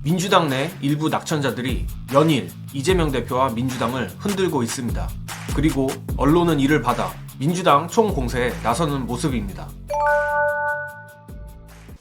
민주당 내 일부 낙천자들이 연일 이재명 대표와 민주당을 흔들고 있습니다. 그리고 언론은 이를 받아 민주당 총공세에 나서는 모습입니다.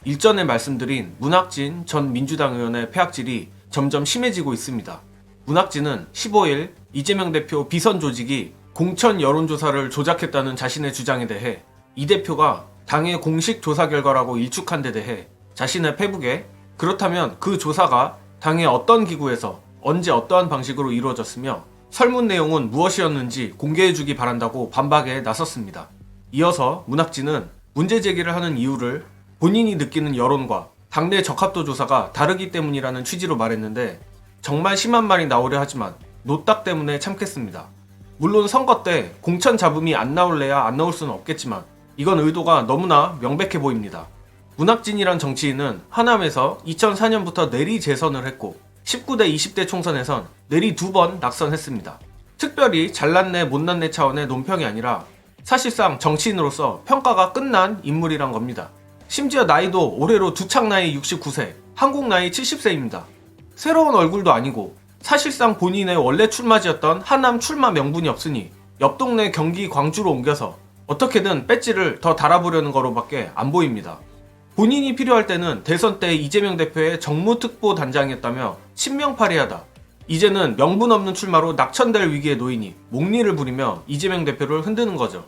일전에 말씀드린 문학진 전 민주당 의원의 폐악질이 점점 심해지고 있습니다. 문학진은 15일 이재명 대표 비선 조직이 공천 여론조사를 조작했다는 자신의 주장에 대해 이 대표가 당의 공식 조사 결과라고 일축한 데 대해 자신의 페북에 그렇다면 그 조사가 당의 어떤 기구에서 언제 어떠한 방식으로 이루어졌으며 설문 내용은 무엇이었는지 공개해주기 바란다고 반박에 나섰습니다. 이어서 문학진은 문제 제기를 하는 이유를 본인이 느끼는 여론과 당내 적합도 조사가 다르기 때문이라는 취지로 말했는데 정말 심한 말이 나오려 하지만 노딱 때문에 참겠습니다. 물론 선거 때 공천 잡음이 안 나올래야 안 나올 수는 없겠지만 이건 의도가 너무나 명백해 보입니다. 문학진이란 정치인은 하남에서 2004년부터 내리 재선을 했고 19대 20대 총선에선 내리 2번 낙선했습니다. 특별히 잘났네 못났네 차원의 논평이 아니라 사실상 정치인으로서 평가가 끝난 인물이란 겁니다. 심지어 나이도 올해로 두창 나이 69세, 한국 나이 70세입니다. 새로운 얼굴도 아니고 사실상 본인의 원래 출마지였던 하남 출마 명분이 없으니 옆 동네 경기 광주로 옮겨서 어떻게든 배지를 더 달아보려는 거로밖에 안 보입니다. 본인이 필요할 때는 대선 때 이재명 대표의 정무특보 단장이었다며 친명파리하다. 이제는 명분 없는 출마로 낙천될 위기에 놓이니 목리를 부리며 이재명 대표를 흔드는 거죠.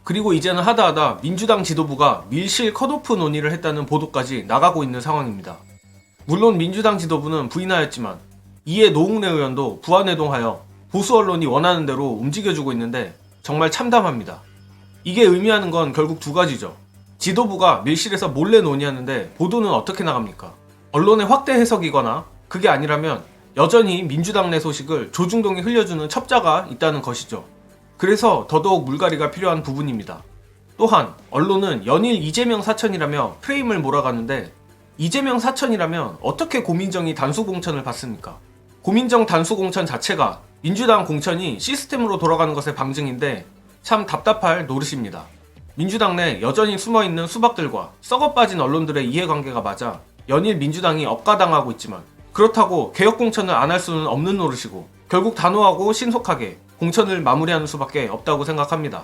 그리고 이제는 하다하다 민주당 지도부가 밀실 컷오프 논의를 했다는 보도까지 나가고 있는 상황입니다. 물론 민주당 지도부는 부인하였지만 이에 노웅래 의원도 부안해동하여 보수 언론이 원하는 대로 움직여주고 있는데 정말 참담합니다. 이게 의미하는 건 결국 두 가지죠. 지도부가 밀실에서 몰래 논의하는데 보도는 어떻게 나갑니까? 언론의 확대 해석이거나 그게 아니라면 여전히 민주당 내 소식을 조중동에 흘려주는 첩자가 있다는 것이죠. 그래서 더더욱 물갈이가 필요한 부분입니다. 또한 언론은 연일 이재명 사천이라며 프레임을 몰아가는데 이재명 사천이라면 어떻게 고민정이 단수공천을 받습니까? 고민정 단수공천 자체가 민주당 공천이 시스템으로 돌아가는 것의 방증인데 참 답답할 노릇입니다. 민주당 내 여전히 숨어있는 수박들과 썩어빠진 언론들의 이해관계가 맞아 연일 민주당이 억가당하고 있지만 그렇다고 개혁공천을 안 할 수는 없는 노릇이고 결국 단호하고 신속하게 공천을 마무리하는 수밖에 없다고 생각합니다.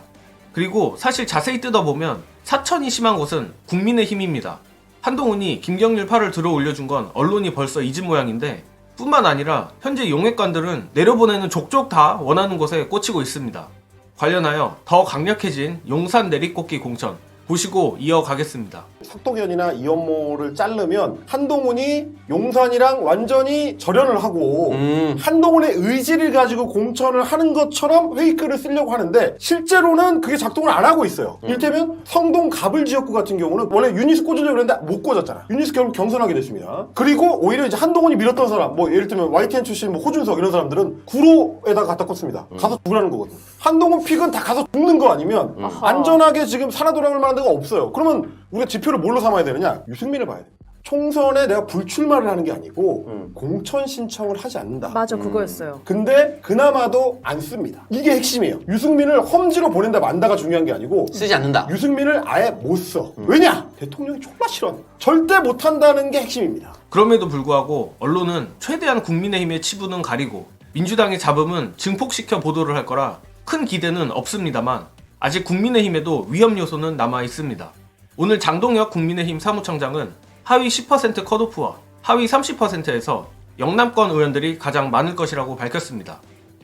그리고 사실 자세히 뜯어보면 사천이 심한 곳은 국민의힘입니다. 한동훈이 김경률 팔을 들어 올려준 건 언론이 벌써 잊은 모양인데 뿐만 아니라 현재 용액관들은 내려보내는 족족 다 원하는 곳에 꽂히고 있습니다. 관련하여 더 강력해진 용산 내리꽂기 공천 보시고 이어가겠습니다. 석도현이나 이현모를 자르면 한동훈이 용산이랑 완전히 절연을 하고 한동훈의 의지를 가지고 공천을 하는 것처럼 회의글을 쓰려고 하는데 실제로는 그게 작동을 안 하고 있어요. 이를테면 성동 가불지역구 같은 경우는 원래 유니스 꽂으려고 했는데 못 꽂았잖아. 유니스 결국 경선하게 됐습니다. 그리고 오히려 이제 한동훈이 밀었던 사람 뭐 예를 들면 YTN 출신 뭐 호준석 이런 사람들은 구로에다가 갖다 꽂습니다. 가서 죽으라는 거거든. 한동훈 픽은 다 가서 죽는 거 아니면 안전하게 지금 살아 돌아올 만한 데가 없어요. 그러면 우리가 지표를 뭘로 삼아야 되느냐? 유승민을 봐야 됩니다. 총선에 내가 불출마를 하는 게 아니고 공천 신청을 하지 않는다. 맞아, 그거였어요. 근데 그나마도 안 씁니다. 이게 핵심이에요. 유승민을 험지로 보낸다 만다가 중요한 게 아니고 쓰지 않는다. 유승민을 아예 못 써. 왜냐? 대통령이 졸라 싫어. 절대 못한다는 게 핵심입니다. 그럼에도 불구하고 언론은 최대한 국민의힘의 치부는 가리고 민주당의 잡음은 증폭시켜 보도를 할 거라 큰 기대는 없습니다만 아직 국민의힘에도 위험 요소는 남아 있습니다. 오늘 장동혁 국민의힘 사무총장은 하위 10% 컷오프와 하위 30%에서 영남권 의원들이 가장 많을 것이라고 밝혔습니다.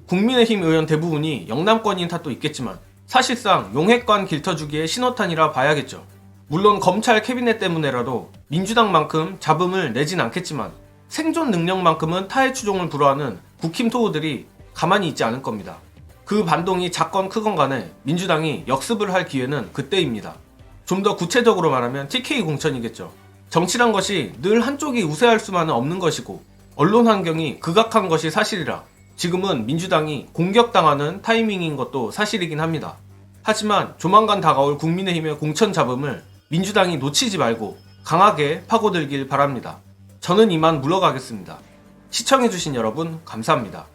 국민의힘 의원 대부분이 영남권인 탓도 있겠지만 사실상 용핵관 길터주기의 신호탄이라 봐야겠죠. 물론 검찰 캐비넷 때문에라도 민주당만큼 잡음을 내진 않겠지만 생존 능력만큼은 타의 추종을 불허하는 국힘 토우들이 가만히 있지 않을 겁니다. 그 반동이 작건 크건 간에 민주당이 역습을 할 기회는 그때입니다. 좀 더 구체적으로 말하면 TK 공천이겠죠. 정치란 것이 늘 한쪽이 우세할 수만은 없는 것이고 언론 환경이 극악한 것이 사실이라 지금은 민주당이 공격당하는 타이밍인 것도 사실이긴 합니다. 하지만 조만간 다가올 국민의힘의 공천 잡음을 민주당이 놓치지 말고 강하게 파고들길 바랍니다. 저는 이만 물러가겠습니다. 시청해주신 여러분 감사합니다.